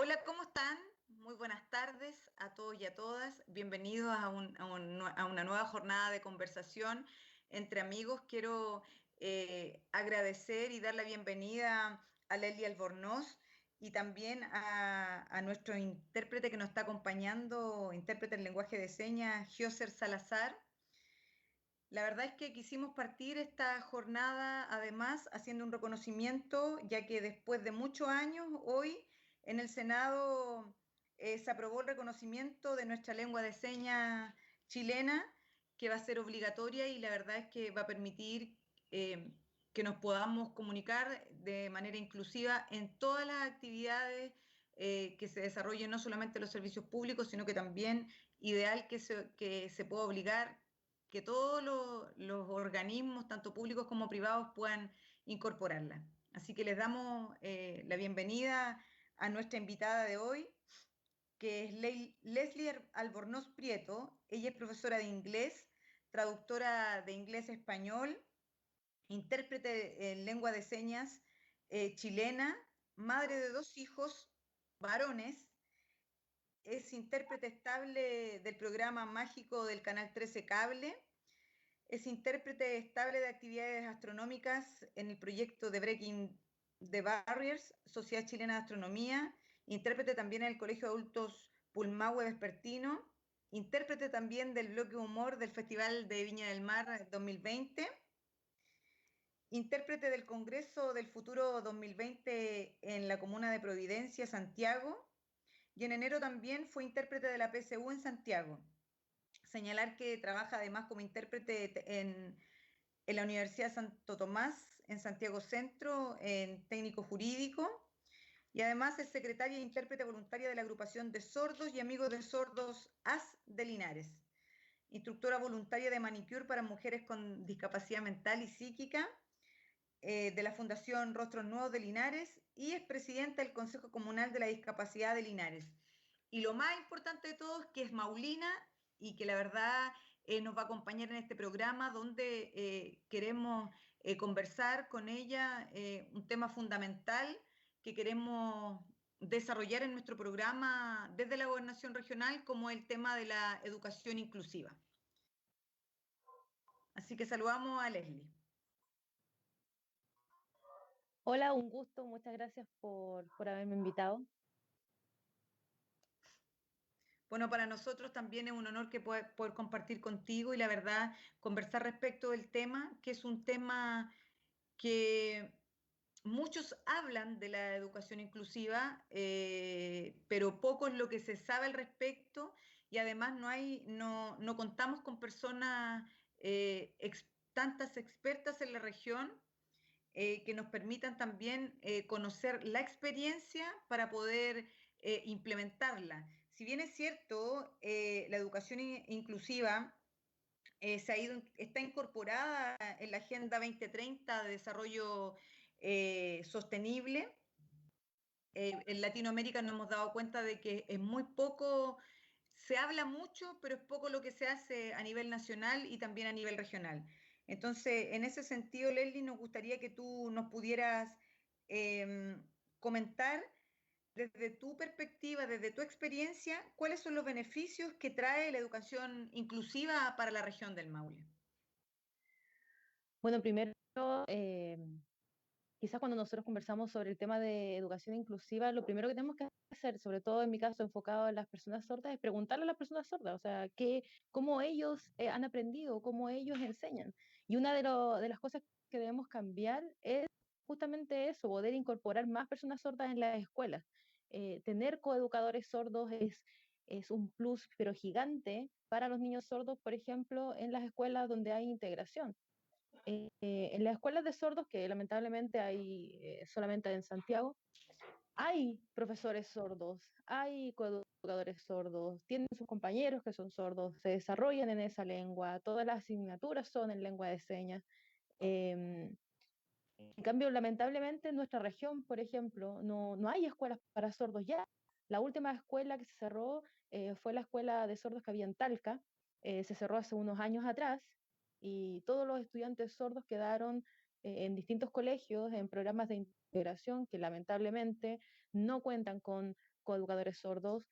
Hola, ¿cómo están? Muy buenas tardes a todos y a todas. Bienvenidos a una nueva jornada de conversación entre amigos. Quiero agradecer y dar la bienvenida a Leslie Albornoz y también a nuestro intérprete que nos está acompañando, intérprete en lenguaje de señas, Gioser Salazar. La verdad es que quisimos partir esta jornada además haciendo un reconocimiento, ya que después de muchos años, hoy en el Senado se aprobó el reconocimiento de nuestra lengua de señas chilena, que va a ser obligatoria y la verdad es que va a permitir que nos podamos comunicar de manera inclusiva en todas las actividades que se desarrollen, no solamente en los servicios públicos, sino que también ideal que se pueda obligar que todos los organismos, tanto públicos como privados, puedan incorporarla. Así que les damos la bienvenida a nuestra invitada de hoy, que es Leslie Albornoz Prieto. Ella es profesora de inglés, traductora de inglés a español, intérprete en lengua de señas chilena, madre de dos hijos varones, es intérprete estable del programa mágico del Canal 13 Cable. Es intérprete estable de actividades astronómicas en el proyecto de Breaking the Barriers, Sociedad Chilena de Astronomía, intérprete también en el Colegio de Adultos Pulmahue Vespertino, intérprete también del bloque Humor del Festival de Viña del Mar 2020, intérprete del Congreso del Futuro 2020 en la comuna de Providencia, Santiago, y en enero también fue intérprete de la PSU en Santiago. Señalar que trabaja además como intérprete en la Universidad Santo Tomás, en Santiago Centro, en técnico jurídico, y además es secretaria e intérprete voluntaria de la agrupación de sordos y amigos de sordos AS de Linares, instructora voluntaria de manicure para mujeres con discapacidad mental y psíquica de la Fundación Rostros Nuevos de Linares y es presidenta del Consejo Comunal de la Discapacidad de Linares. Y lo más importante de todo es que es Maulina y que la verdad nos va a acompañar en este programa donde queremos conversar con ella un tema fundamental que queremos desarrollar en nuestro programa desde la gobernación regional, como el tema de la educación inclusiva. Así que saludamos a Leslie. Hola, un gusto, muchas gracias por haberme invitado. Bueno, para nosotros también es un honor que poder compartir contigo y la verdad conversar respecto del tema, que es un tema que muchos hablan de la educación inclusiva, pero poco es lo que se sabe al respecto y además no contamos con personas tantas expertas en la región que nos permitan también conocer la experiencia para poder implementarla. Si bien es cierto, la educación inclusiva está incorporada en la Agenda 2030 de Desarrollo Sostenible. En Latinoamérica nos hemos dado cuenta de que es muy poco, se habla mucho, pero es poco lo que se hace a nivel nacional y también a nivel regional. Entonces, en ese sentido, Leslie, nos gustaría que tú nos pudieras eh, comentar desde tu perspectiva, desde tu experiencia, cuáles son los beneficios que trae la educación inclusiva para la región del Maule. Bueno, primero, eh, quizás cuando nosotros conversamos sobre el tema de educación inclusiva, lo primero que tenemos que hacer, sobre todo en mi caso enfocado en las personas sordas, es preguntarle a las personas sordas, o sea, cómo ellos han aprendido, cómo ellos enseñan. Y una de las cosas que debemos cambiar es justamente eso, poder incorporar más personas sordas en las escuelas. Tener coeducadores sordos es un plus, pero gigante para los niños sordos, por ejemplo, en las escuelas donde hay integración. En las escuelas de sordos, que lamentablemente hay solamente en Santiago, hay profesores sordos, hay coeducadores sordos, tienen sus compañeros que son sordos, se desarrollan en esa lengua, todas las asignaturas son en lengua de señas. Eh, en cambio, lamentablemente en nuestra región, por ejemplo, no hay escuelas para sordos ya. La última escuela que se cerró fue la escuela de sordos que había en Talca, se cerró hace unos años atrás y todos los estudiantes sordos quedaron en distintos colegios, en programas de integración que lamentablemente no cuentan con coeducadores sordos,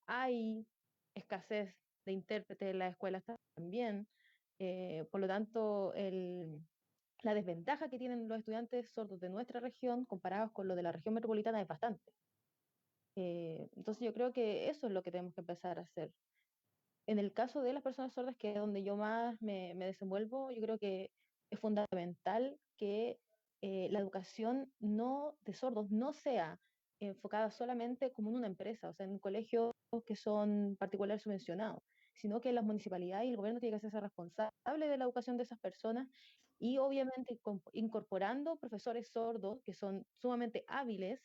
hay escasez de intérpretes en las escuelas también. Por lo tanto, la desventaja que tienen los estudiantes sordos de nuestra región comparados con lo de la región metropolitana es bastante. Entonces yo creo que eso es lo que tenemos que empezar a hacer. En el caso de las personas sordas, que es donde yo más me desenvuelvo, yo creo que es fundamental que la educación no de sordos no sea enfocada solamente como en una empresa, o sea, en colegios que son particulares subvencionados, sino que las municipalidades y el gobierno tienen que hacerse responsable de la educación de esas personas y obviamente incorporando profesores sordos que son sumamente hábiles,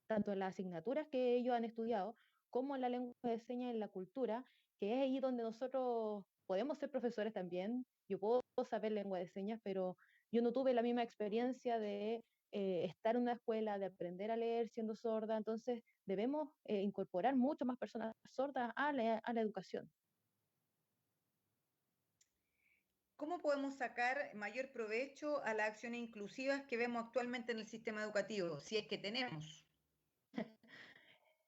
tanto en las asignaturas que ellos han estudiado, como en la lengua de señas y en la cultura, que es ahí donde nosotros podemos ser profesores también. Yo puedo saber lengua de señas, pero yo no tuve la misma experiencia de estar en una escuela, de aprender a leer siendo sorda, entonces debemos incorporar mucho más personas sordas a la educación. ¿Cómo podemos sacar mayor provecho a las acciones inclusivas que vemos actualmente en el sistema educativo, si es que tenemos?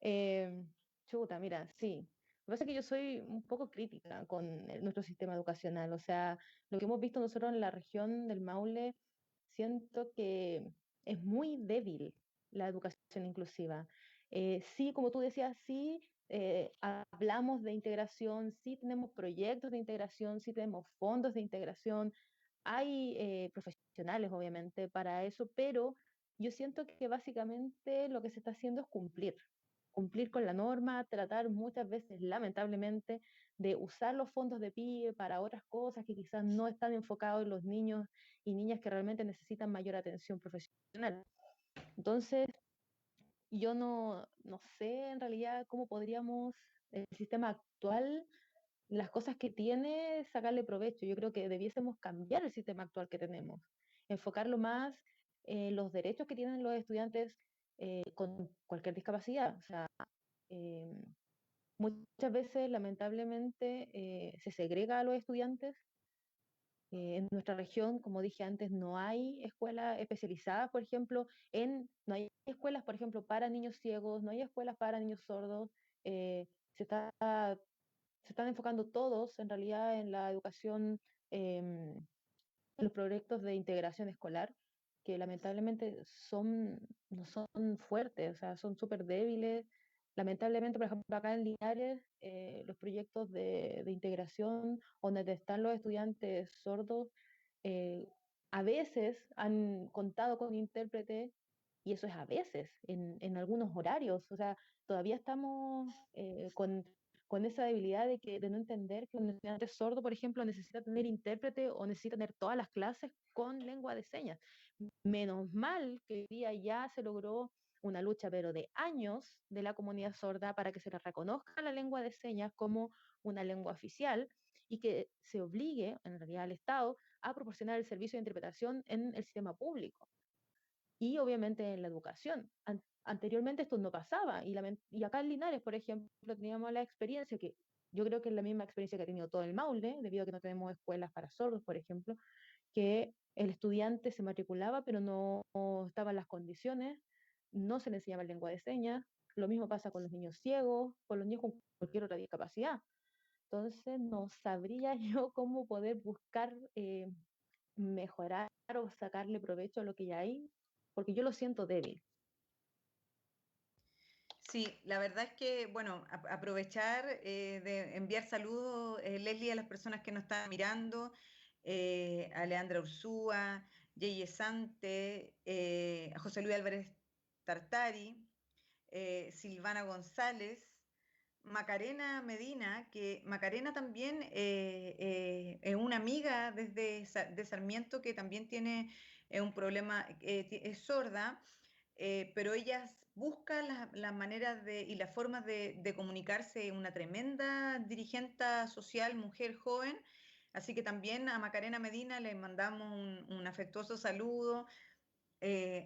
Eh, Chuta, mira, sí. Lo que pasa es que yo soy un poco crítica con nuestro sistema educacional. O sea, lo que hemos visto nosotros en la región del Maule, siento que es muy débil la educación inclusiva. Sí, como tú decías, sí, hablamos de integración, sí tenemos proyectos de integración, sí tenemos fondos de integración, hay profesionales, obviamente, para eso, pero yo siento que básicamente lo que se está haciendo es cumplir con la norma, tratar muchas veces, lamentablemente, de usar los fondos de PIE para otras cosas que quizás no están enfocados en los niños y niñas que realmente necesitan mayor atención profesional. Entonces, yo no sé en realidad cómo podríamos, el sistema actual, las cosas que tiene, sacarle provecho. Yo creo que debiésemos cambiar el sistema actual que tenemos, enfocarlo más en los derechos que tienen los estudiantes con cualquier discapacidad. O sea, eh, muchas veces, lamentablemente, se segrega a los estudiantes. En nuestra región, como dije antes, no hay escuelas especializadas, por ejemplo, no hay escuelas, por ejemplo, para niños ciegos, no hay escuelas para niños sordos. eh, se está, se están enfocando todos, en realidad, en la educación, los proyectos de integración escolar, que lamentablemente no son fuertes, o sea, son súper débiles. Lamentablemente, por ejemplo, acá en Linares, los proyectos de integración, donde están los estudiantes sordos, eh, a veces han contado con intérprete, y eso es a veces, en algunos horarios. O sea, todavía estamos con esa debilidad de no entender que un estudiante sordo, por ejemplo, necesita tener intérprete o necesita tener todas las clases con lengua de señas. Menos mal que hoy día ya se logró una lucha, pero de años, de la comunidad sorda para que se le reconozca la lengua de señas como una lengua oficial y que se obligue, en realidad, al Estado a proporcionar el servicio de interpretación en el sistema público y obviamente en la educación. Anteriormente esto no pasaba y acá en Linares, por ejemplo, teníamos la experiencia que yo creo que es la misma experiencia que ha tenido todo el Maule, debido a que no tenemos escuelas para sordos, por ejemplo, que el estudiante se matriculaba pero no estaban las condiciones, no se le enseñaba lengua de señas, lo mismo pasa con los niños ciegos, con los niños con cualquier otra discapacidad. Entonces, no sabría yo cómo poder buscar mejorar o sacarle provecho a lo que ya hay, porque yo lo siento débil. Sí, la verdad es que, bueno, aprovechar de enviar saludos, Leslie, a las personas que nos están mirando, a Leandra Ursúa, Yeye Sante, a José Luis Álvarez Tartari, Silvana González, Macarena Medina, que Macarena también es una amiga de Sarmiento que también tiene un problema, es sorda, pero ella busca las maneras y las formas de comunicarse, una tremenda dirigente social, mujer joven, así que también a Macarena Medina le mandamos un afectuoso saludo,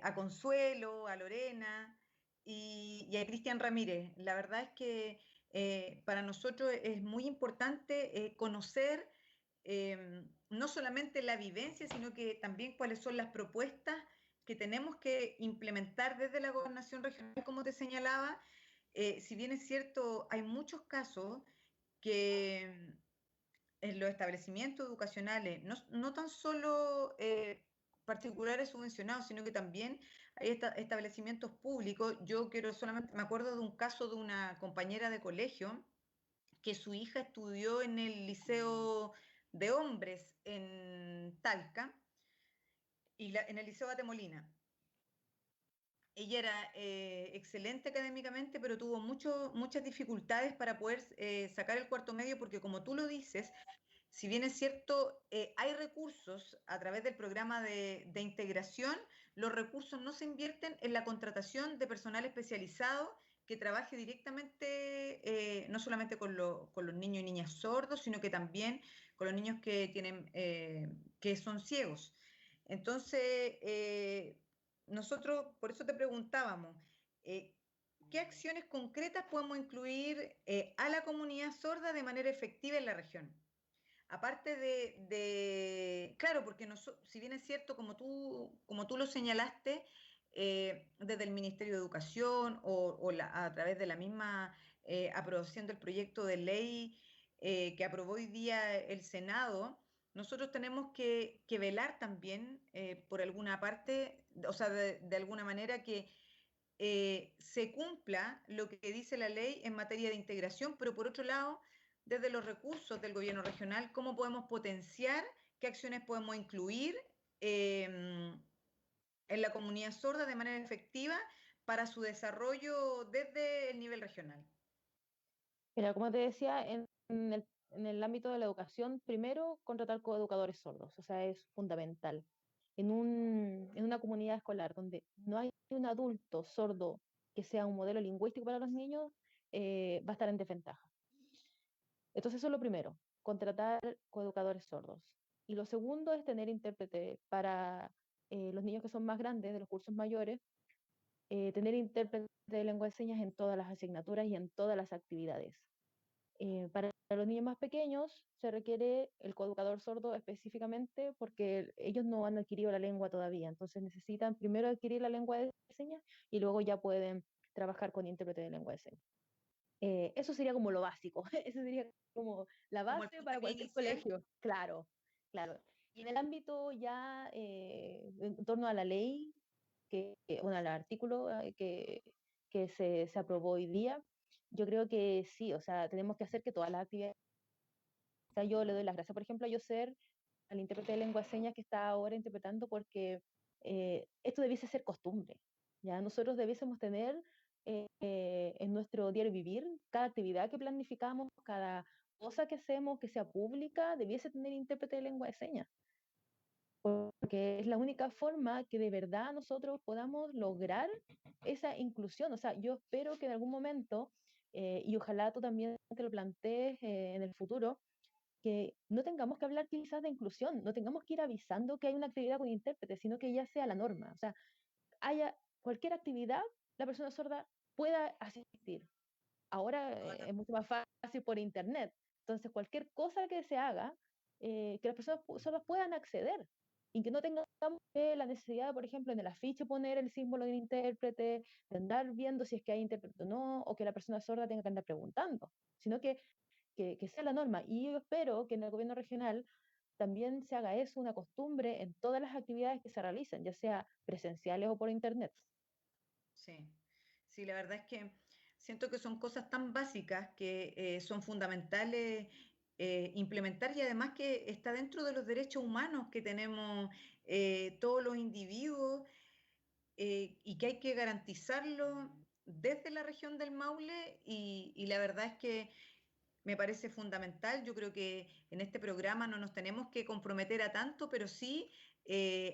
a Consuelo, a Lorena y a Cristian Ramírez. La verdad es que para nosotros es muy importante conocer no solamente la vivencia, sino que también cuáles son las propuestas que tenemos que implementar desde la gobernación regional, como te señalaba, si bien es cierto, hay muchos casos que en los establecimientos educacionales, no tan solo particulares subvencionados, sino que también hay establecimientos públicos. Yo quiero solamente, me acuerdo de un caso de una compañera de colegio que su hija estudió en el Liceo de Hombres en Talca y en el Liceo Batemolina. Ella era excelente académicamente, pero tuvo muchas dificultades para poder sacar el cuarto medio, porque como tú lo dices, si bien es cierto, hay recursos a través del programa de integración, los recursos no se invierten en la contratación de personal especializado que trabaje directamente, no solamente con los niños y niñas sordos, sino que también con los niños que son ciegos. Entonces, nosotros, por eso te preguntábamos, eh, ¿qué acciones concretas podemos incluir a la comunidad sorda de manera efectiva en la región? Aparte claro, porque si bien es cierto, como tú lo señalaste, desde el Ministerio de Educación a través de la misma aprobación del proyecto de ley que aprobó hoy día el Senado, nosotros tenemos que velar también por alguna parte, o sea, de alguna manera que se cumpla lo que dice la ley en materia de integración, pero por otro lado, desde los recursos del gobierno regional, cómo podemos potenciar, qué acciones podemos incluir eh, en la comunidad sorda de manera efectiva para su desarrollo desde el nivel regional. Mira, como te decía, en el ámbito de la educación, primero contratar coeducadores sordos, o sea, es fundamental. En una comunidad escolar donde no hay un adulto sordo que sea un modelo lingüístico para los niños, va a estar en desventaja. Entonces, eso es lo primero, contratar coeducadores sordos. Y lo segundo es tener intérprete para los niños que son más grandes, de los cursos mayores, tener intérprete de lengua de señas en todas las asignaturas y en todas las actividades. Para los niños más pequeños se requiere el coeducador sordo específicamente porque ellos no han adquirido la lengua todavía, entonces necesitan primero adquirir la lengua de señas y luego ya pueden trabajar con intérprete de lengua de señas. Eso sería como lo básico, eso sería como la Como el base para puntapié cualquier inicial. colegio, claro, claro. Y en el ámbito ya en torno a la ley, bueno, al artículo que se aprobó hoy día, yo creo que sí, o sea, tenemos que hacer que todas las actividades, o sea, yo le doy las gracias, por ejemplo, a Yoser, al intérprete de lengua de señas que está ahora interpretando, porque esto debiese ser costumbre, ¿ya? Nosotros debiésemos tener en nuestro diario vivir, cada actividad que planificamos, cada cosa que hacemos, que sea pública, debiese tener intérprete de lengua de señas, porque es la única forma que de verdad nosotros podamos lograr esa inclusión. O sea, yo espero que en algún momento, y ojalá tú también te lo plantees en el futuro, que no tengamos que hablar quizás de inclusión, no tengamos que ir avisando que hay una actividad con intérprete, sino que ya sea la norma. O sea, haya cualquier actividad, la persona sorda pueda asistir. Ahora es mucho más fácil por internet. Entonces, cualquier cosa que se haga, que las personas sordas puedan acceder y que no tengamos la necesidad, por ejemplo, en el afiche poner el símbolo del intérprete, de andar viendo si es que hay intérprete o no, o que la persona sorda tenga que andar preguntando, sino que sea la norma. Y yo espero que en el gobierno regional también se haga eso una costumbre en todas las actividades que se realicen, ya sea presenciales o por internet. Sí, sí, la verdad es que siento que son cosas tan básicas que son fundamentales implementar y además que está dentro de los derechos humanos que tenemos todos los individuos y que hay que garantizarlo desde la región del Maule y la verdad es que me parece fundamental. Yo creo que en este programa no nos tenemos que comprometer a tanto, pero sí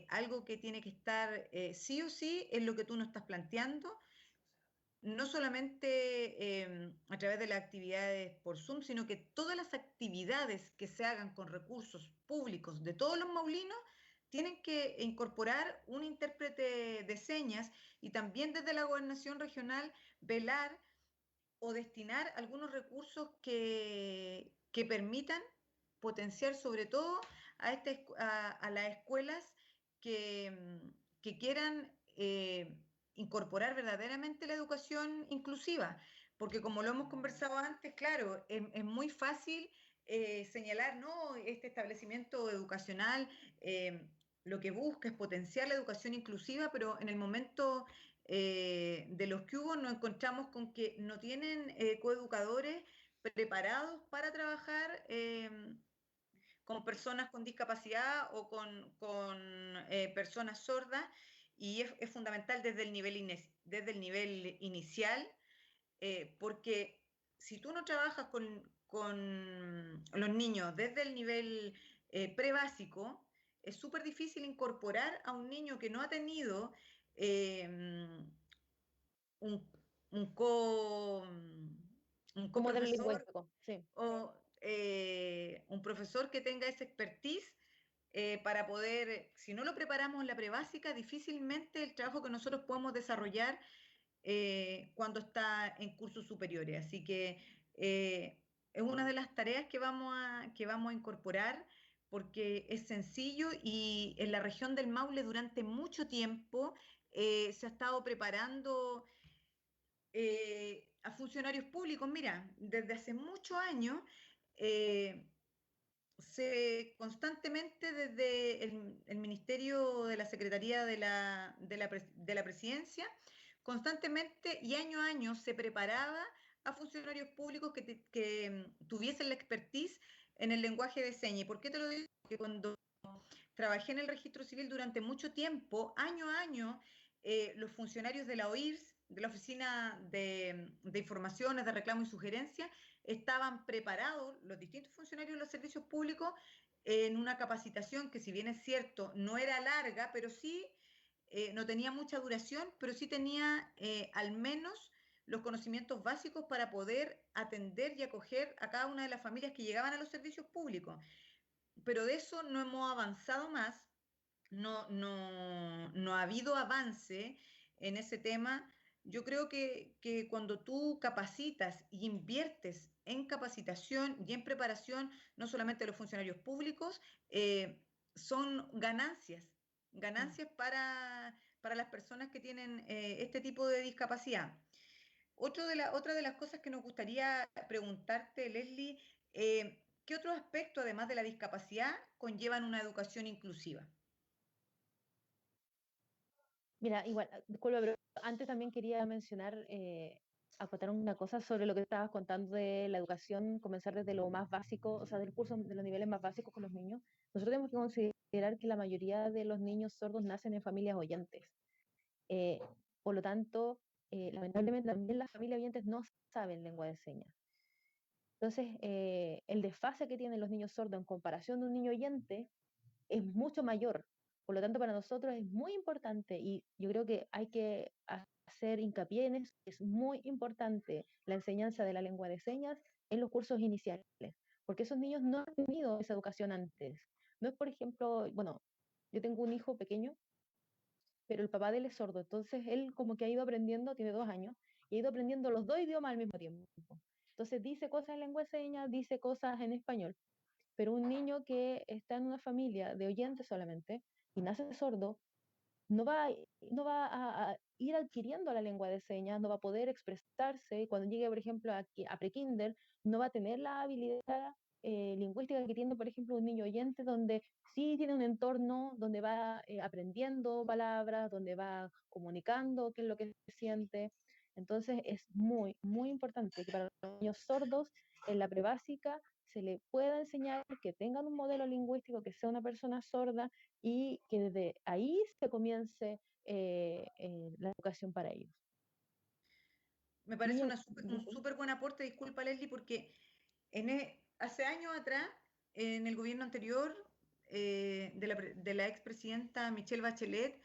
algo que tiene que estar sí o sí es lo que tú nos estás planteando, no solamente a través de las actividades por Zoom, sino que todas las actividades que se hagan con recursos públicos de todos los maulinos tienen que incorporar un intérprete de señas y también desde la gobernación regional velar o destinar algunos recursos que permitan potenciar sobre todo a las escuelas que quieran incorporar verdaderamente la educación inclusiva, porque como lo hemos conversado antes, claro, es muy fácil señalar, no, este establecimiento educacional lo que busca es potenciar la educación inclusiva, pero en el momento de los que hubo nos encontramos con que no tienen coeducadores preparados para trabajar con personas con discapacidad o con personas sordas, y es fundamental desde el nivel inicial, porque si tú no trabajas con los niños desde el nivel prebásico, es súper difícil incorporar a un niño que no ha tenido eh, un, un, co, un Un modelo coprofesor lingüístico, sí. o un profesor que tenga esa expertise para poder, si no lo preparamos en la prebásica, difícilmente el trabajo que nosotros podemos desarrollar cuando está en cursos superiores. Así que es una de las tareas que vamos a incorporar porque es sencillo, y en la región del Maule durante mucho tiempo se ha estado preparando a funcionarios públicos. Mira, desde hace muchos años eh, constantemente desde el Ministerio de la Secretaría de la Presidencia, constantemente y año a año se preparaba a funcionarios públicos que tuviesen la expertise en el lenguaje de señas. ¿Y por qué te lo digo? Porque cuando trabajé en el registro civil durante mucho tiempo, año a año, los funcionarios de la OIRS, de la Oficina de Informaciones, de Reclamo y Sugerencia, estaban preparados, los distintos funcionarios de los servicios públicos, en una capacitación que, si bien es cierto, no era larga, pero sí, no tenía mucha duración, pero sí tenía al menos los conocimientos básicos para poder atender y acoger a cada una de las familias que llegaban a los servicios públicos. Pero de eso no hemos avanzado más, no ha habido avance en ese tema. Yo creo que cuando tú capacitas y inviertes en capacitación y en preparación, no solamente de los funcionarios públicos, son Mm. ganancias para las personas que tienen este tipo de discapacidad. Otra de las cosas que nos gustaría preguntarte, Leslie, ¿qué otro aspecto, además de la discapacidad, conllevan una educación inclusiva? Mira, igual, disculpa, pero antes también quería mencionar, acotar una cosa sobre lo que estabas contando de la educación, comenzar desde lo más básico, o sea, del curso de los niveles más básicos con los niños. Nosotros tenemos que considerar que la mayoría de los niños sordos nacen en familias oyentes. Eh, por lo tanto, lamentablemente también las familias oyentes no saben lengua de señas. Entonces, el desfase que tienen los niños sordos en comparación de un niño oyente es mucho mayor. Por lo tanto, para nosotros es muy importante, y yo creo que hay que hacer hincapié en eso. Es muy importante la enseñanza de la lengua de señas en los cursos iniciales, porque esos niños no han tenido esa educación antes. No es, por ejemplo, bueno, yo tengo un hijo pequeño, pero el papá de él es sordo, entonces él como que ha ido aprendiendo, tiene 2 años, y ha ido aprendiendo los dos idiomas al mismo tiempo. Entonces dice cosas en lengua de señas, dice cosas en español, pero un niño que está en una familia de oyentes solamente y nace sordo, no va a ir adquiriendo la lengua de señas, no va a poder expresarse. Y cuando llegue, por ejemplo, a prekinder, no va a tener la habilidad lingüística que tiene, por ejemplo, un niño oyente, donde sí tiene un entorno donde va aprendiendo palabras, donde va comunicando qué es lo que siente. Entonces es muy, muy importante que para los niños sordos en la prebásica se le pueda enseñar, que tengan un modelo lingüístico, que sea una persona sorda, y que desde ahí se comience la educación para ellos. Me parece Y un súper buen aporte, disculpa, Leslie, porque hace años atrás, en el gobierno anterior de la expresidenta Michelle Bachelet,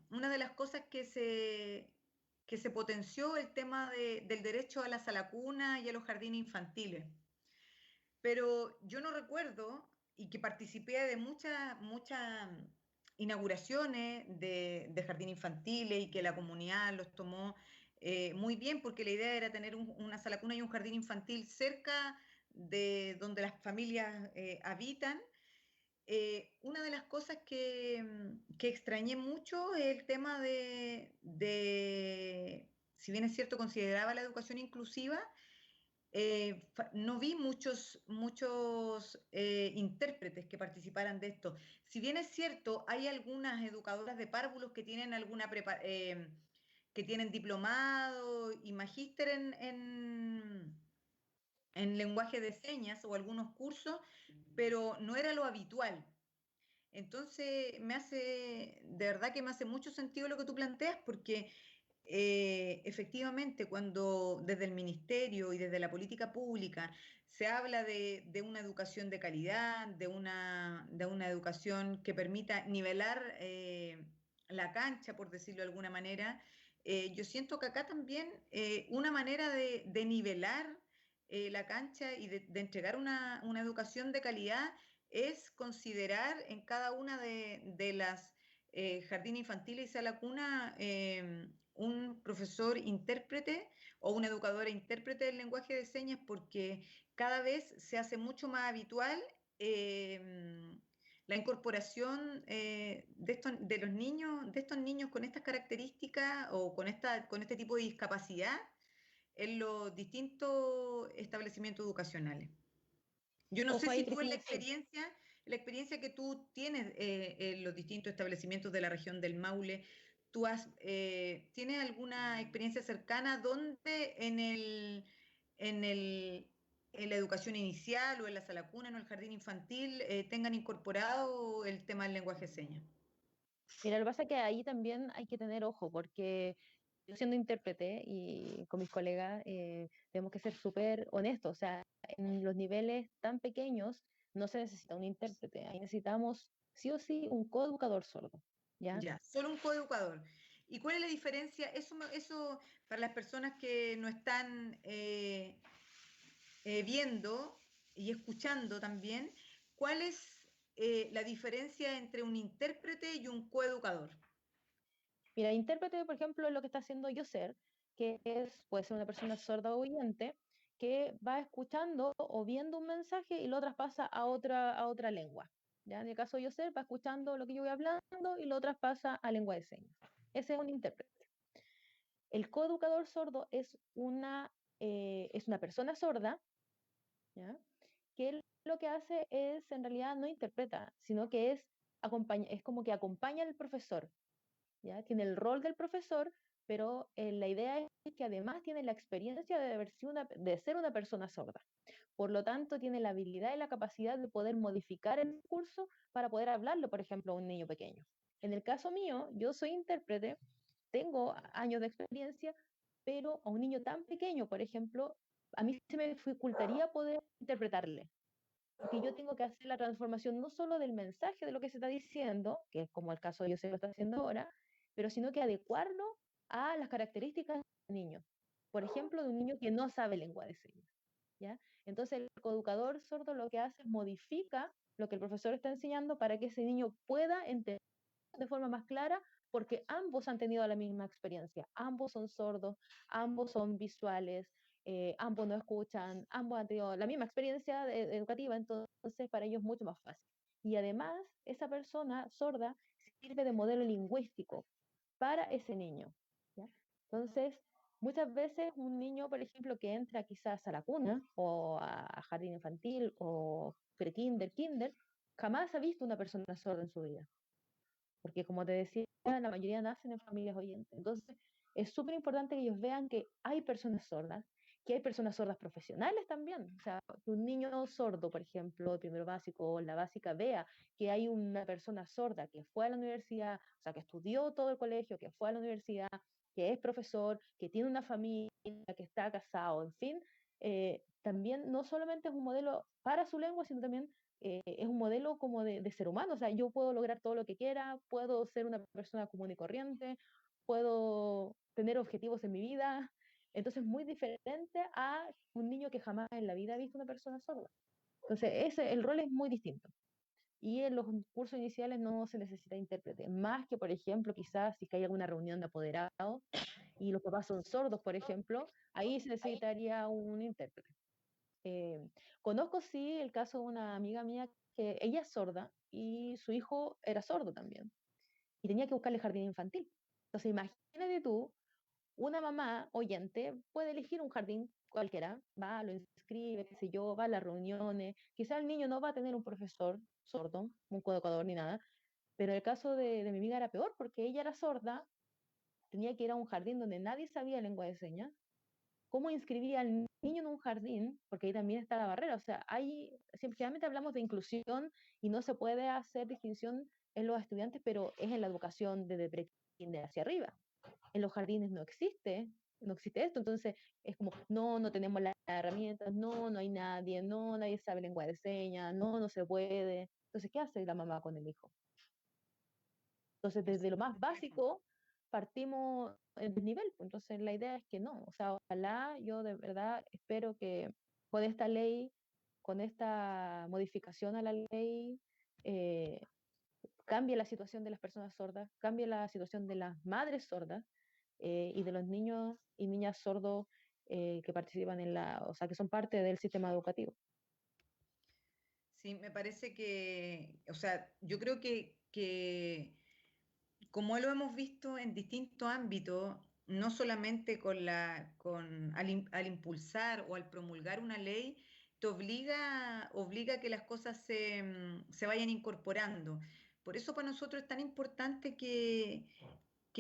una de las cosas que se potenció el tema del derecho a la sala cuna y a los jardines infantiles. Pero yo no recuerdo, y que participé de muchas inauguraciones de jardines infantiles, y que la comunidad los tomó muy bien, porque la idea era tener una sala cuna y un jardín infantil cerca de donde las familias habitan. Una de las cosas que extrañé mucho es el tema si bien es cierto, consideraba la educación inclusiva, no vi muchos intérpretes que participaran de esto. Si bien es cierto, hay algunas educadoras de párvulos que tienen que tienen diplomado y magíster en lenguaje de señas o algunos cursos, pero no era lo habitual. Entonces, de verdad que me hace mucho sentido lo que tú planteas, porque efectivamente, cuando desde el ministerio y desde la política pública se habla de una educación de calidad, de una educación que permita nivelar la cancha, por decirlo de alguna manera, yo siento que acá también una manera de nivelar la cancha y de entregar una educación de calidad es considerar en cada una de las jardín infantil y sala cuna un profesor intérprete o una educadora intérprete del lenguaje de señas, porque cada vez se hace mucho más habitual la incorporación de los niños, de estos niños con estas características o con este tipo de discapacidad en los distintos establecimientos educacionales. Yo no sé Ojo si ahí, tú Cristina, sí. la experiencia que tú tienes en los distintos establecimientos de la región del Maule, ¿tienes alguna experiencia cercana donde en el, en la educación inicial o en la sala cuna, en el jardín infantil, tengan incorporado el tema del lenguaje de señas? Mira, lo que pasa es que ahí también hay que tener ojo, porque yo siendo intérprete y con mis colegas tenemos que ser súper honestos. O sea, en los niveles tan pequeños no se necesita un intérprete, ahí necesitamos sí o sí un coeducador sordo, ¿ya? Ya, solo un coeducador. ¿Y cuál es la diferencia? Eso para las personas que no están viendo y escuchando también, ¿cuál es la diferencia entre un intérprete y un coeducador? Mira, intérprete, por ejemplo, es lo que está haciendo Yoser, que es, puede ser una persona sorda o oyente, que va escuchando o viendo un mensaje y lo traspasa a otra lengua. ¿Ya? En el caso de Yoser, va escuchando lo que yo voy hablando y lo traspasa a lengua de señas. Ese es un intérprete. El coeducador sordo es una persona sorda, ¿ya? Que él lo que hace es, en realidad, no interpreta, sino que es como que acompaña al profesor. ¿Ya? Tiene el rol del profesor, pero la idea es que además tiene la experiencia de ser una persona sorda. Por lo tanto, tiene la habilidad y la capacidad de poder modificar el curso para poder hablarlo, por ejemplo, a un niño pequeño. En el caso mío, yo soy intérprete, tengo años de experiencia, pero a un niño tan pequeño, por ejemplo, a mí se me dificultaría poder interpretarle, porque yo tengo que hacer la transformación no solo del mensaje de lo que se está diciendo, que es como el caso de José lo está haciendo ahora, pero sino que adecuarlo a las características del niño. Por ejemplo, de un niño que no sabe lengua de señas, ¿ya? Entonces, el coeducador sordo lo que hace es modifica lo que el profesor está enseñando para que ese niño pueda entender de forma más clara, porque ambos han tenido la misma experiencia, ambos son sordos, ambos son visuales, ambos no escuchan, ambos han tenido la misma experiencia educativa, entonces para ellos es mucho más fácil. Y además, esa persona sorda sirve de modelo lingüístico para ese niño, ¿ya? Entonces, muchas veces un niño, por ejemplo, que entra quizás a la cuna o a jardín infantil o pre-kinder, kinder, jamás ha visto una persona sorda en su vida, porque como te decía, la mayoría nacen en familias oyentes. Entonces, es súper importante que ellos vean que hay personas sordas, que hay personas sordas profesionales también. O sea, que un niño sordo, por ejemplo, de primero básico o la básica, vea que hay una persona sorda que fue a la universidad, o sea, que estudió todo el colegio, que fue a la universidad, que es profesor, que tiene una familia, que está casado, en fin, también no solamente es un modelo para su lengua, sino también es un modelo como de ser humano. O sea, yo puedo lograr todo lo que quiera, puedo ser una persona común y corriente, puedo tener objetivos en mi vida. Entonces, muy diferente a un niño que jamás en la vida ha visto una persona sorda. Entonces, el rol es muy distinto. Y en los cursos iniciales no se necesita intérprete, más que, por ejemplo, quizás si que hay alguna reunión de apoderados y los papás son sordos, por ejemplo, ahí se necesitaría un intérprete. Eh, Conozco sí el caso de una amiga mía que ella es sorda y su hijo era sordo también y tenía que buscarle jardín infantil. Entonces imagínate tú una mamá oyente puede elegir un jardín cualquiera, va, lo inscribe, qué sé yo, va a las reuniones, quizá el niño no va a tener un profesor sordo, un coeducador ni nada, pero el caso de mi amiga era peor porque ella era sorda, tenía que ir a un jardín donde nadie sabía lengua de señas. ¿Cómo inscribía al niño en un jardín? Porque ahí también está la barrera. O sea, generalmente hablamos de inclusión y no se puede hacer distinción en los estudiantes, pero es en la educación desde prekinder hacia arriba. En los jardines no existe esto. Entonces es como, no, no tenemos las herramientas, no, no hay nadie, no, nadie sabe lengua de señas, no, no se puede. Entonces, ¿qué hace la mamá con el hijo? Entonces, desde lo más Exactamente. básico partimos en desnivel. Entonces, la idea es que no. O sea, ojalá yo de verdad espero que con esta ley, con esta modificación a la ley, eh, cambie la situación de las personas sordas, cambie la situación de las madres sordas y de los niños y niñas sordos que participan o sea, que son parte del sistema educativo. Sí, me parece que, o sea, yo creo que como lo hemos visto en distintos ámbitos, no solamente al impulsar o al promulgar una ley, te obliga a que las cosas se vayan incorporando. Por eso para nosotros es tan importante que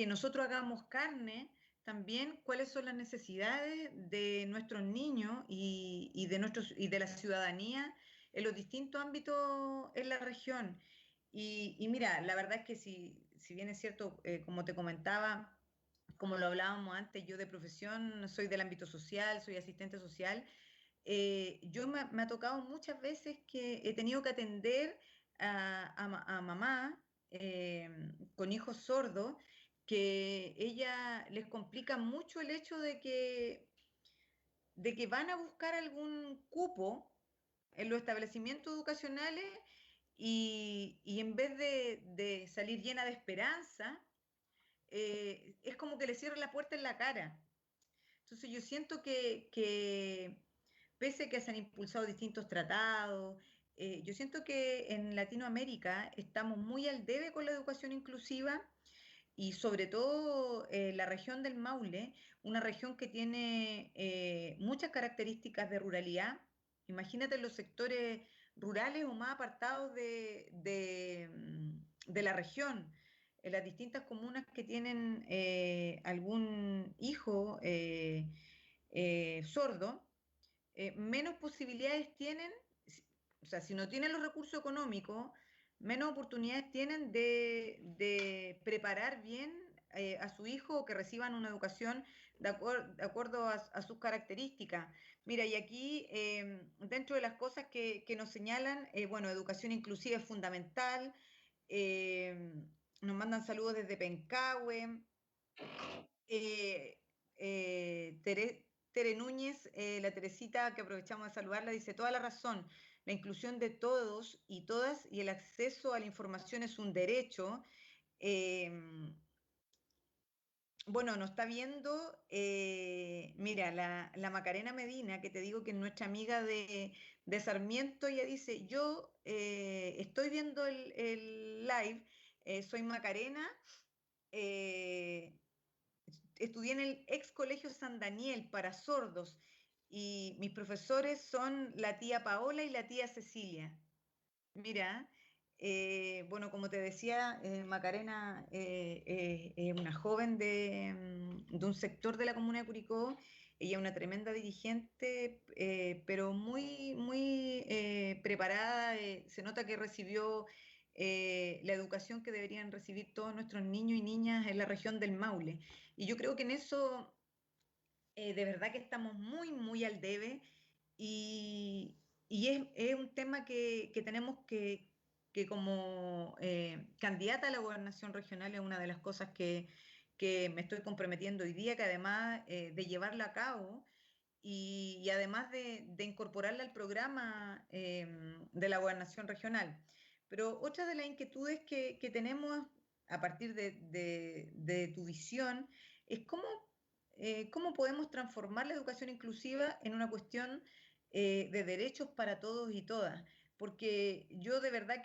nosotros hagamos carne también cuáles son las necesidades de nuestros niños y de la ciudadanía en los distintos ámbitos en la región. Y mira, la verdad es que si bien es cierto, como te comentaba, como lo hablábamos antes, yo de profesión soy del ámbito social, soy asistente social, me ha tocado muchas veces que he tenido que atender a mamá con hijos sordos, que ella les complica mucho el hecho de que van a buscar algún cupo en los establecimientos educacionales y en vez de salir llena de esperanza, es como que le cierran la puerta en la cara. Entonces yo siento que pese a que se han impulsado distintos tratados, yo siento que en Latinoamérica estamos muy al debe con la educación inclusiva y sobre todo la región del Maule, una región que tiene muchas características de ruralidad. Imagínate los sectores rurales o más apartados de la región, en las distintas comunas que tienen algún hijo sordo, menos posibilidades tienen, o sea, si no tienen los recursos económicos, menos oportunidades tienen de preparar bien a su hijo o que reciban una educación de acuerdo a sus características. Mira, y aquí, dentro de las cosas que nos señalan, bueno, educación inclusiva es fundamental, eh, nos mandan saludos desde Pencahue, eh, Tere Núñez, la Teresita, que aprovechamos de saludarla, dice toda la razón. La inclusión de todos y todas y el acceso a la información es un derecho. Eh, bueno, nos está viendo, mira, la Macarena Medina, que te digo que es nuestra amiga de Sarmiento, ella dice, yo estoy viendo el live, soy Macarena. eh, Estudié en el ex colegio San Daniel para sordos y mis profesores son la tía Paola y la tía Cecilia. Mira, bueno, como te decía, Macarena es una joven de un sector de la comuna de Curicó. Ella es una tremenda dirigente, pero muy preparada. Se nota que recibió la educación que deberían recibir todos nuestros niños y niñas en la región del Maule. Y yo creo que en eso de verdad que estamos muy al debe y es un tema que tenemos que como candidata a la gobernación regional es una de las cosas que me estoy comprometiendo hoy día, que además de llevarla a cabo y además de incorporarla al programa de la gobernación regional. Pero otra de las inquietudes que tenemos a partir de tu visión es cómo podemos transformar la educación inclusiva en una cuestión de derechos para todos y todas. Porque yo de verdad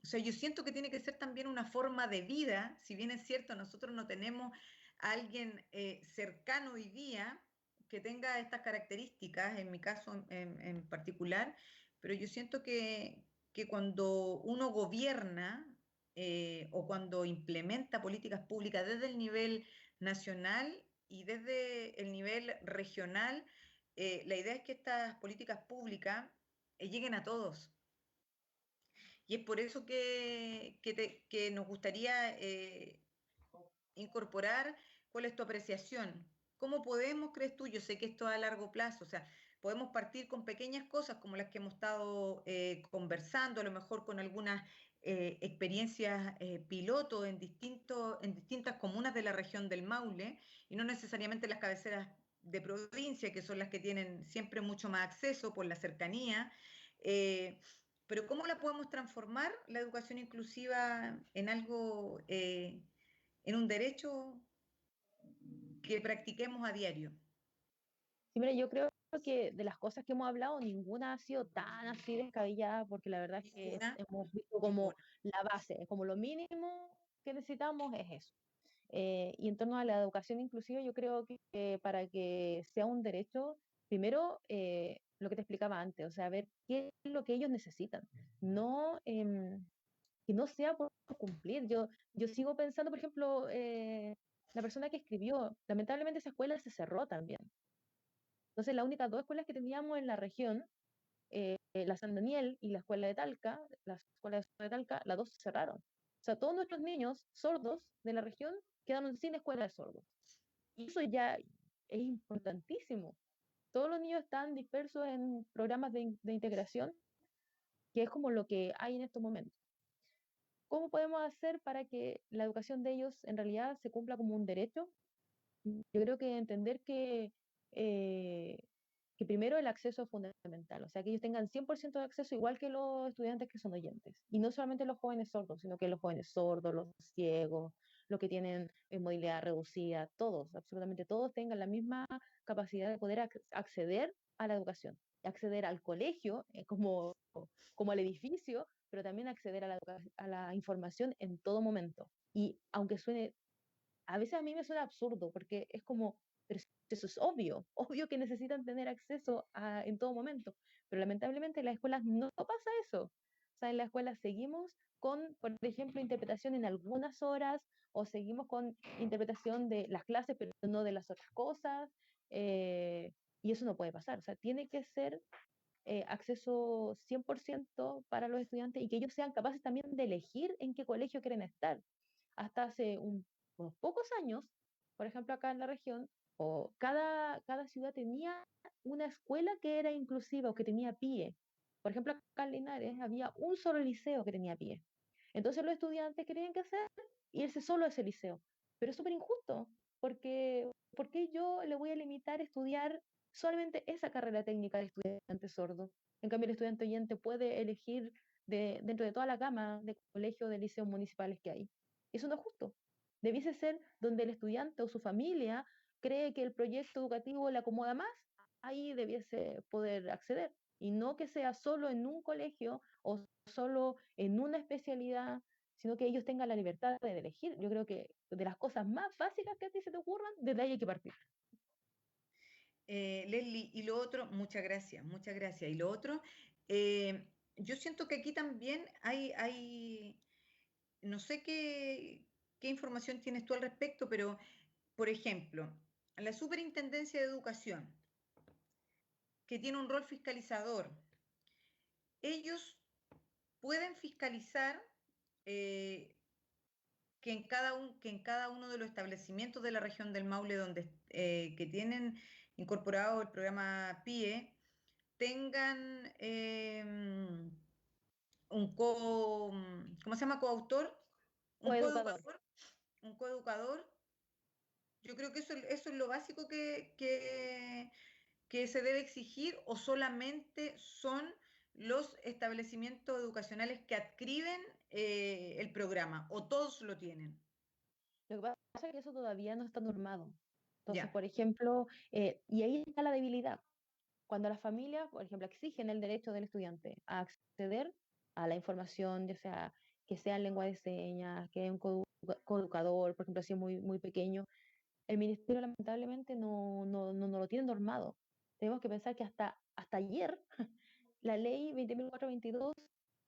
o sea, yo siento que tiene que ser también una forma de vida, si bien es cierto, nosotros no tenemos a alguien cercano hoy día que tenga estas características, en mi caso en particular, pero yo siento que cuando uno gobierna o cuando implementa políticas públicas desde el nivel nacional y desde el nivel regional, la idea es que estas políticas públicas lleguen a todos. Y es por eso que nos gustaría incorporar cuál es tu apreciación. ¿Cómo podemos, crees tú? Yo sé que esto es a largo plazo, o sea, podemos partir con pequeñas cosas como las que hemos estado conversando, a lo mejor con algunas experiencias piloto en distintas comunas de la región del Maule, y no necesariamente las cabeceras de provincia, que son las que tienen siempre mucho más acceso por la cercanía. eh, pero ¿cómo la podemos transformar la educación inclusiva en algo, en un derecho que practiquemos a diario? Sí, mira, yo creo que de las cosas que hemos hablado, ninguna ha sido tan así descabellada, porque la verdad es que Ninguna, hemos visto como ninguna. la base, como lo mínimo que necesitamos es eso. Y en torno a la educación inclusiva, yo creo que para que sea un derecho, primero, lo que te explicaba antes, o sea, ver qué es lo que ellos necesitan, no que no sea por cumplir. Yo sigo pensando, por ejemplo, la persona que escribió, lamentablemente esa escuela se cerró también. Entonces, las únicas dos escuelas que teníamos en la región, la San Daniel y la escuela de Talca, las escuelas de Talca, las dos se cerraron. O sea, todos nuestros niños sordos de la región quedaron sin escuela de sordos. Y eso ya es importantísimo. Todos los niños están dispersos en programas de integración, que es como lo que hay en estos momentos. ¿Cómo podemos hacer para que la educación de ellos en realidad se cumpla como un derecho? Yo creo que entender eh, que primero el acceso es fundamental, o sea, que ellos tengan 100% de acceso igual que los estudiantes que son oyentes. Y no solamente los jóvenes sordos, sino que los jóvenes sordos, los ciegos, los que tienen movilidad reducida, todos, absolutamente todos tengan la misma capacidad de poder acceder a la educación, acceder al colegio como al edificio, pero también acceder a la información en todo momento. Y aunque suene a veces a mí me suena absurdo porque es como, pero si eso es obvio, obvio que necesitan tener acceso en todo momento, pero lamentablemente en las escuelas no pasa eso. O sea, en las escuelas seguimos con, por ejemplo, interpretación en algunas horas o seguimos con interpretación de las clases, pero no de las otras cosas, y eso no puede pasar. O sea, tiene que ser acceso 100% para los estudiantes y que ellos sean capaces también de elegir en qué colegio quieren estar hasta hace unos pocos años, por ejemplo, acá en la región, o cada ciudad tenía una escuela que era inclusiva o que tenía PIE. Por ejemplo, acá en Linares había un solo liceo que tenía PIE. Entonces los estudiantes querían que hacer irse solo a ese liceo. Pero es súper injusto, porque ¿por qué yo le voy a limitar a estudiar solamente esa carrera técnica de estudiante sordo? En cambio, el estudiante oyente puede elegir dentro de toda la gama de colegios, de liceos municipales que hay. Eso no es justo. Debiese ser donde el estudiante o su familia cree que el proyecto educativo le acomoda más, ahí debiese poder acceder. Y no que sea solo en un colegio o solo en una especialidad, sino que ellos tengan la libertad de elegir. Yo creo que de las cosas más básicas que a ti se te ocurran, desde ahí hay que partir. Leslie, y lo otro, muchas gracias, muchas gracias. Y lo otro, eh, yo siento que aquí también no sé qué información tienes tú al respecto, pero, por ejemplo, la Superintendencia de Educación, que tiene un rol fiscalizador, ellos pueden fiscalizar eh, que en cada uno de los establecimientos de la región del Maule que tienen incorporado el programa PIE tengan ¿cómo se llama? Coautor, un Coeducador. coeducador, un coeducador. Yo creo que eso es lo básico que se debe exigir, o solamente son los establecimientos educacionales que adscriben el programa, o todos lo tienen. Lo que pasa es que eso todavía no está normado. Entonces, Ya, por ejemplo, y ahí está la debilidad. Cuando las familias, por ejemplo, exigen el derecho del estudiante a acceder a la información, ya sea que sea en lengua de señas, que es un coeducador, por ejemplo, si es muy pequeño, el ministerio lamentablemente no lo tiene normado. Tenemos que pensar que hasta ayer la ley 20.422,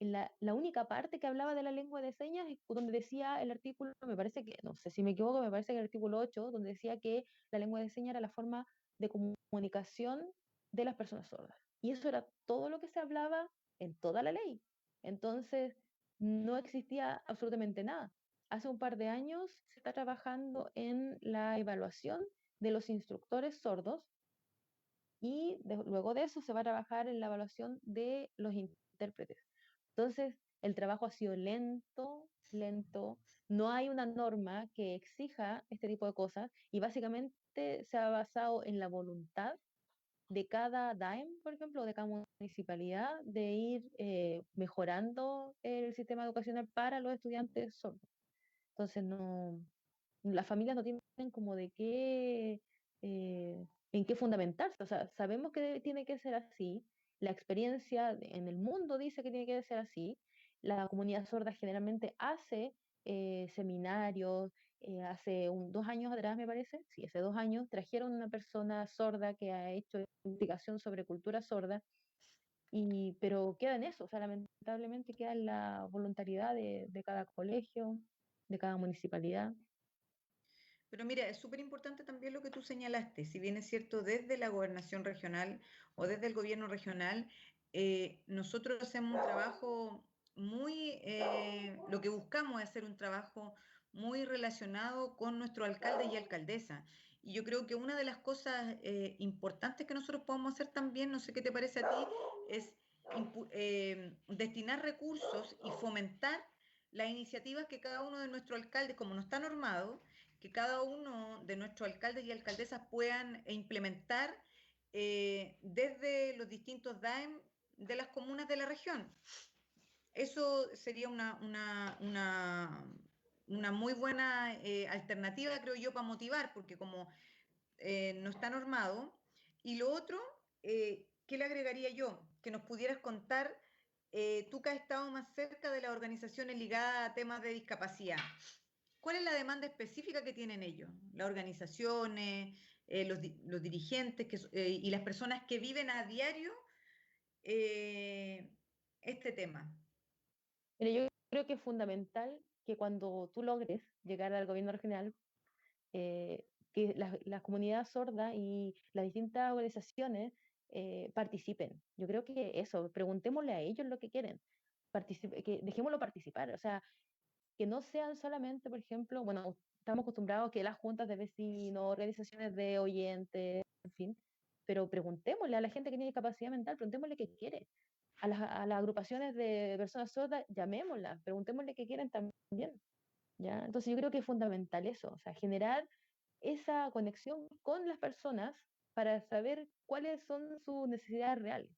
la única parte que hablaba de la lengua de señas, es donde decía el artículo, me parece que, no sé si me equivoco, me parece que el artículo 8, donde decía que la lengua de señas era la forma de comunicación de las personas sordas. Y eso era todo lo que se hablaba en toda la ley. Entonces, no existía absolutamente nada. Hace un par de años se está trabajando en la evaluación de los instructores sordos y luego de eso se va a trabajar en la evaluación de los intérpretes. Entonces, el trabajo ha sido lento, lento, no hay una norma que exija este tipo de cosas y básicamente se ha basado en la voluntad de cada DAEM, por ejemplo, de cada municipalidad, de ir mejorando el sistema educacional para los estudiantes sordos. Entonces, no, las familias no tienen como de qué, en qué fundamentarse. O sea, sabemos que tiene que ser así, la experiencia en el mundo dice que tiene que ser así, la comunidad sorda generalmente hace seminarios, hace 2 años atrás, me parece, sí, hace 2 años, trajeron una persona sorda que ha hecho investigación sobre cultura sorda, pero queda en eso, o sea, lamentablemente queda en la voluntariedad de cada colegio, de cada municipalidad. Pero mira, es súper importante también lo que tú señalaste, si bien es cierto, desde la gobernación regional o desde el gobierno regional, nosotros hacemos un trabajo muy, lo que buscamos es hacer un trabajo muy relacionado con nuestro alcalde y alcaldesa. Y yo creo que una de las cosas importantes que nosotros podemos hacer también, no sé qué te parece a ti, es destinar recursos y fomentar las iniciativas que cada uno de nuestros alcaldes, como no está normado, que cada uno de nuestros alcaldes y alcaldesas puedan implementar desde los distintos DAEM de las comunas de la región. Eso sería una muy buena alternativa, creo yo, para motivar, porque como no está normado. Y lo otro, ¿qué le agregaría yo? Que nos pudieras contar, tú que has estado más cerca de las organizaciones ligadas a temas de discapacidad. ¿Cuál es la demanda específica que tienen ellos? Las organizaciones, los dirigentes y las personas que viven a diario eh, este tema. Pero yo creo que es fundamental que cuando tú logres llegar al gobierno regional, que las comunidades sordas y las distintas organizaciones participen. Yo creo que eso, preguntémosle a ellos lo que quieren, que dejémoslo participar, o sea, que no sean solamente, por ejemplo, bueno, estamos acostumbrados a que las juntas de vecinos, organizaciones de oyentes, en fin, pero preguntémosle a la gente que tiene discapacidad mental, preguntémosle qué quiere. A las agrupaciones de personas sordas, llamémoslas, preguntémosle qué quieren también, ¿ya? Entonces yo creo que es fundamental eso, o sea, generar esa conexión con las personas para saber cuáles son sus necesidades reales.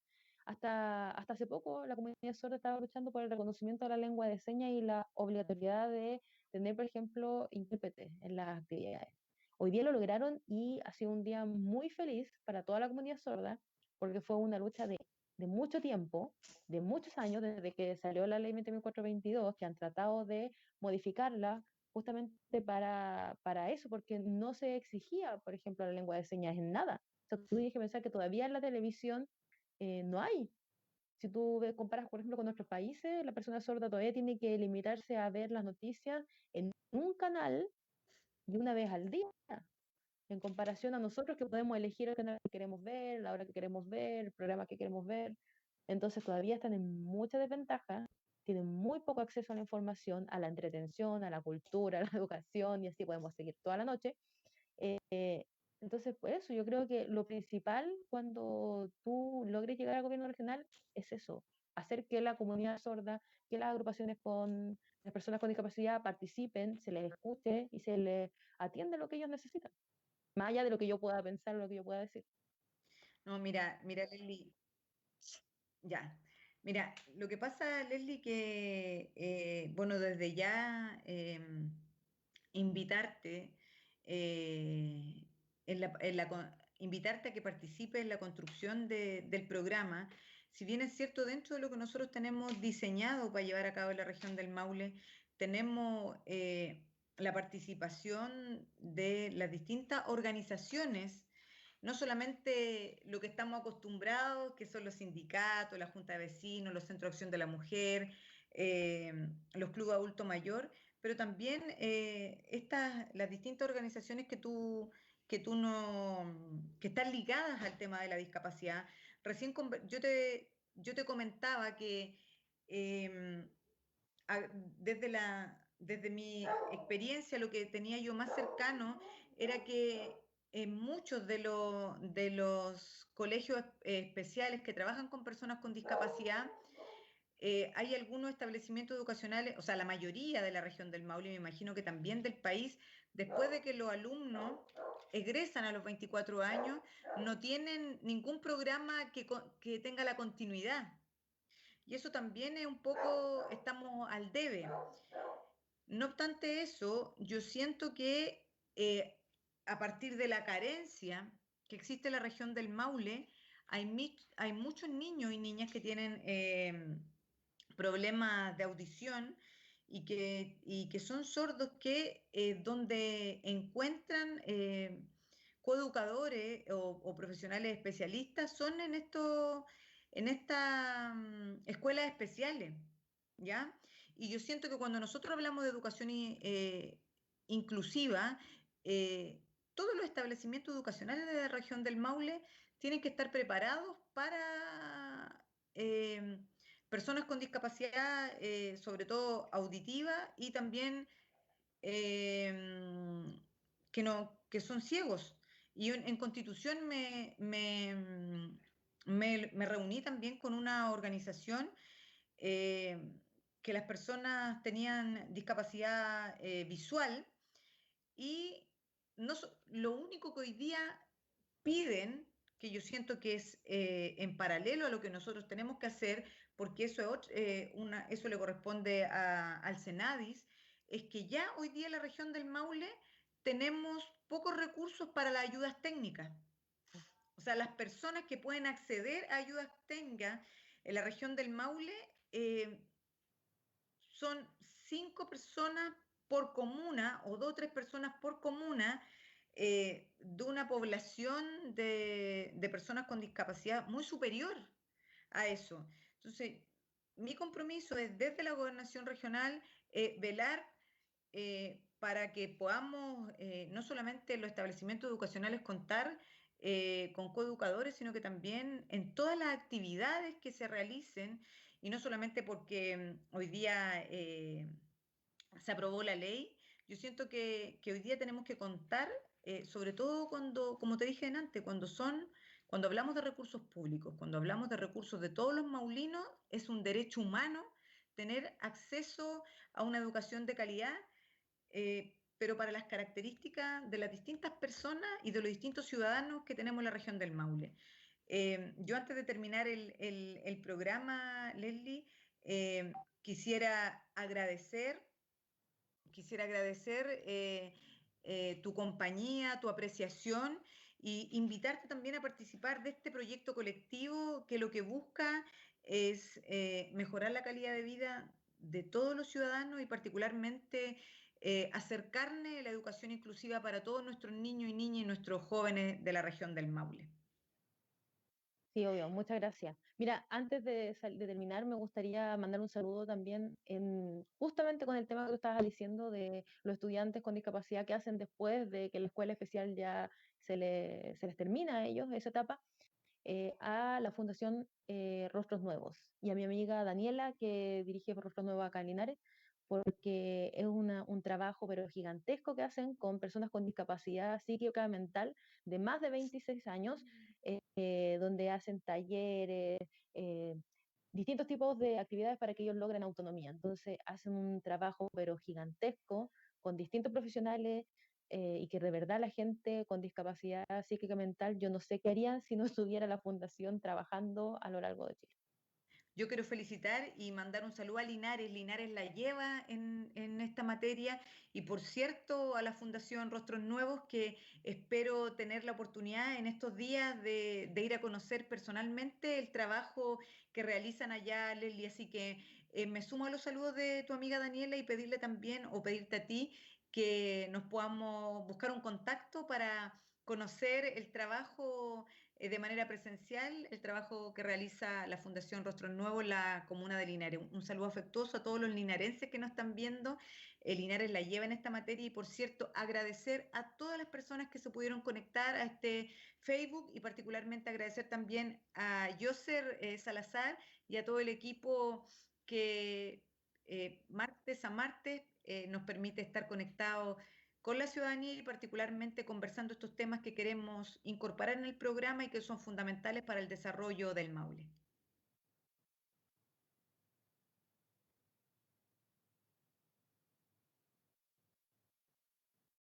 Hasta hace poco la comunidad sorda estaba luchando por el reconocimiento de la lengua de señas y la obligatoriedad de tener, por ejemplo, intérpretes en las actividades. Hoy día lo lograron y ha sido un día muy feliz para toda la comunidad sorda porque fue una lucha de mucho tiempo, de muchos años, desde que salió la ley 20.422, que han tratado de modificarla justamente para eso, porque no se exigía, por ejemplo, la lengua de señas en nada. O sea, tú tienes que pensar que todavía en la televisión no hay. Si tú comparas, por ejemplo, con nuestros países, la persona sorda todavía tiene que limitarse a ver las noticias en un canal y una vez al día, en comparación a nosotros que podemos elegir el canal que queremos ver, la hora que queremos ver, el programa que queremos ver. Entonces todavía están en mucha desventaja, tienen muy poco acceso a la información, a la entretención, a la cultura, a la educación, y así podemos seguir toda la noche. Eh, entonces, por eso yo creo que lo principal cuando tú logres llegar al gobierno regional es eso, hacer que la comunidad sorda, que las agrupaciones con las personas con discapacidad participen, se les escuche y se les atienda lo que ellos necesitan, más allá de lo que yo pueda pensar o lo que yo pueda decir. No, mira, Leslie, ya. Mira, lo que pasa, Leslie, que, bueno, desde ya invitarte, eh, invitarte a que participes en la construcción del programa. Si bien es cierto, dentro de lo que nosotros tenemos diseñado para llevar a cabo en la región del Maule, tenemos la participación de las distintas organizaciones, no solamente lo que estamos acostumbrados, que son los sindicatos, la Junta de Vecinos, los Centros de Acción de la Mujer, los clubes adulto mayor, pero también las distintas organizaciones que están ligadas al tema de la discapacidad. Recién yo te comentaba que eh, desde mi experiencia, lo que tenía yo más cercano era que en muchos de los colegios especiales que trabajan con personas con discapacidad, hay algunos establecimientos educacionales, o sea, la mayoría de la región del Maule, me imagino que también del país, después de que los alumnos egresan a los 24 años, no tienen ningún programa que tenga la continuidad. Y eso también es un poco, estamos al debe. No obstante eso, yo siento que a partir de la carencia que existe en la región del Maule, hay muchos niños y niñas que tienen problemas de audición y que son sordos que donde encuentran coeducadores o profesionales especialistas son en estas escuelas especiales, ¿ya? Y yo siento que cuando nosotros hablamos de educación inclusiva, eh, todos los establecimientos educacionales de la región del Maule tienen que estar preparados para personas con discapacidad, sobre todo auditiva, y también eh, que son ciegos. Y en Constitución me reuní también con una organización eh, que las personas tenían discapacidad visual y lo único que hoy día piden, que yo siento que es en paralelo a lo que nosotros tenemos que hacer, porque eso le corresponde al Senadis, es que ya hoy día en la región del Maule tenemos pocos recursos para las ayudas técnicas. O sea, las personas que pueden acceder a ayudas técnicas en la región del Maule eh, son 5 personas por comuna o 2 o 3 personas por comuna de una población de personas con discapacidad muy superior a eso. Entonces, mi compromiso es desde la gobernación regional velar para que podamos no solamente en los establecimientos educacionales contar con coeducadores, sino que también en todas las actividades que se realicen, y no solamente porque hoy día se aprobó la ley. Yo siento que hoy día tenemos que contar, sobre todo cuando, como te dije antes, cuando hablamos de recursos públicos, cuando hablamos de recursos de todos los maulinos, es un derecho humano tener acceso a una educación de calidad, pero para las características de las distintas personas y de los distintos ciudadanos que tenemos en la región del Maule. Yo antes de terminar el programa, Leslie, quisiera agradecer tu compañía, tu apreciación y invitarte también a participar de este proyecto colectivo que lo que busca es mejorar la calidad de vida de todos los ciudadanos y particularmente acercarle la educación inclusiva para todos nuestros niños y niñas y nuestros jóvenes de la región del Maule. Sí, obvio, muchas gracias. Mira, antes de terminar, me gustaría mandar un saludo también justamente con el tema que tú estabas diciendo de los estudiantes con discapacidad que hacen después de que la escuela especial ya se les termina a ellos esa etapa, a la Fundación Rostros Nuevos y a mi amiga Daniela, que dirige Rostros Nuevos acá en Linares, porque es un trabajo pero gigantesco que hacen con personas con discapacidad psíquica mental de más de 26 años, donde hacen talleres, eh, distintos tipos de actividades para que ellos logren autonomía. Entonces hacen un trabajo pero gigantesco con distintos profesionales, y que de verdad la gente con discapacidad psíquica mental, yo no sé qué harían si no estuviera la fundación trabajando a lo largo de Chile. Yo quiero felicitar y mandar un saludo a Linares. Linares la lleva en esta materia y por cierto a la Fundación Rostros Nuevos, que espero tener la oportunidad en estos días de ir a conocer personalmente el trabajo que realizan allá, Leslie. Así que me sumo a los saludos de tu amiga Daniela y pedirle también o pedirte a ti que nos podamos buscar un contacto para conocer el trabajo de manera presencial, el trabajo que realiza la Fundación Rostro Nuevo en la comuna de Linares. Un saludo afectuoso a todos los linarenses que nos están viendo. Linares la lleva en esta materia y, por cierto, agradecer a todas las personas que se pudieron conectar a este Facebook y particularmente agradecer también a Yoser Salazar y a todo el equipo que martes a martes nos permite estar conectados con la ciudadanía y particularmente conversando estos temas que queremos incorporar en el programa y que son fundamentales para el desarrollo del Maule.